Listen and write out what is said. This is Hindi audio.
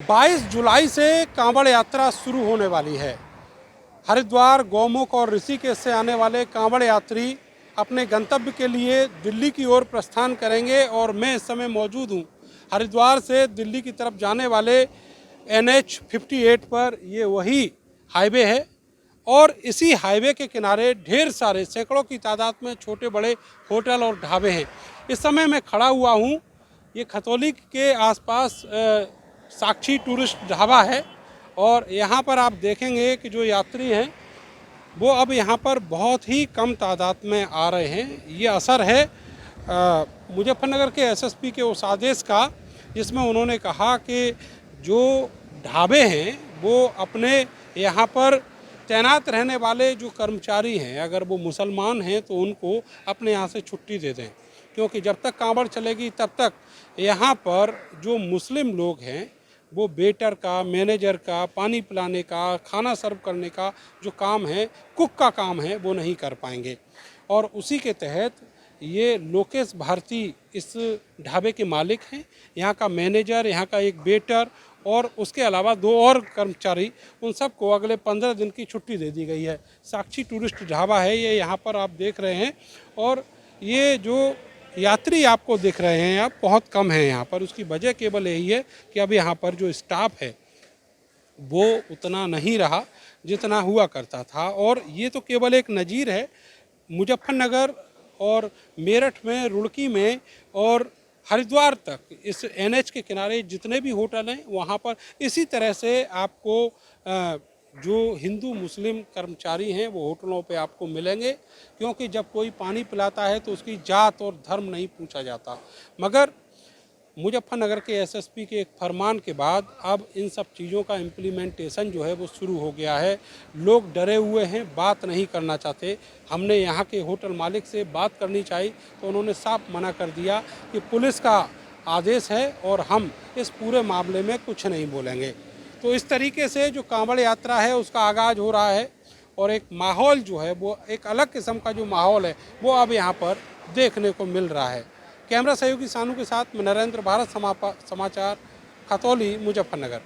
22 जुलाई से कांवड़ यात्रा शुरू होने वाली है। हरिद्वार, गौमुख और ऋषिकेश से आने वाले कांवड़ यात्री अपने गंतव्य के लिए दिल्ली की ओर प्रस्थान करेंगे और मैं इस समय मौजूद हूँ हरिद्वार से दिल्ली की तरफ जाने वाले NH 58 पर। ये वही हाईवे है और इसी हाईवे के किनारे ढेर सारे सैकड़ों की तादाद में छोटे बड़े होटल और ढाबे हैं। इस समय मैं खड़ा हुआ हूँ, ये खतौली के आसपास साक्षी टूरिस्ट ढाबा है और यहाँ पर आप देखेंगे कि जो यात्री हैं वो अब यहाँ पर बहुत ही कम तादाद में आ रहे हैं। ये असर है मुजफ्फरनगर के SSP के उस आदेश का, जिसमें उन्होंने कहा कि जो ढाबे हैं वो अपने यहाँ पर तैनात रहने वाले जो कर्मचारी हैं, अगर वो मुसलमान हैं तो उनको अपने यहाँ से छुट्टी दे दें, क्योंकि जब तक कांवड़ चलेगी तब तक यहाँ पर जो मुस्लिम लोग हैं वो वेटर का, मैनेजर का, पानी पिलाने का, खाना सर्व करने का जो काम है, कुक का काम है, वो नहीं कर पाएंगे। और उसी के तहत ये लोकेश भारती इस ढाबे के मालिक हैं। यहाँ का मैनेजर, यहाँ का एक वेटर और उसके अलावा 2 और कर्मचारी, उन सबको अगले 15 दिन की छुट्टी दे दी गई है। साक्षी टूरिस्ट ढाबा है ये, यहाँ पर आप देख रहे हैं। और ये जो यात्री आपको दिख रहे हैं आप, बहुत कम हैं यहाँ पर। उसकी वजह केवल यही है कि अब यहाँ पर जो स्टाफ है वो उतना नहीं रहा जितना हुआ करता था। और ये तो केवल एक नज़ीर है। मुजफ्फरनगर और मेरठ में, रुड़की में और हरिद्वार तक इस NH के किनारे जितने भी होटल हैं वहाँ पर इसी तरह से आपको जो हिंदू मुस्लिम कर्मचारी हैं वो होटलों पे आपको मिलेंगे, क्योंकि जब कोई पानी पिलाता है तो उसकी जात और धर्म नहीं पूछा जाता। मगर मुजफ्फरनगर के SSP के एक फरमान के बाद अब इन सब चीज़ों का इम्प्लीमेंटेशन जो है वो शुरू हो गया है। लोग डरे हुए हैं, बात नहीं करना चाहते। हमने यहाँ के होटल मालिक से बात करनी चाहिए तो उन्होंने साफ मना कर दिया कि पुलिस का आदेश है और हम इस पूरे मामले में कुछ नहीं बोलेंगे। तो इस तरीके से जो कांवड़ यात्रा है उसका आगाज़ हो रहा है और एक माहौल जो है वो एक अलग किस्म का जो माहौल है वो अब यहाँ पर देखने को मिल रहा है। कैमरा सहयोगी सानू के साथ मैं नरेंद्र, भारत समाचार, खतौली, मुजफ्फरनगर।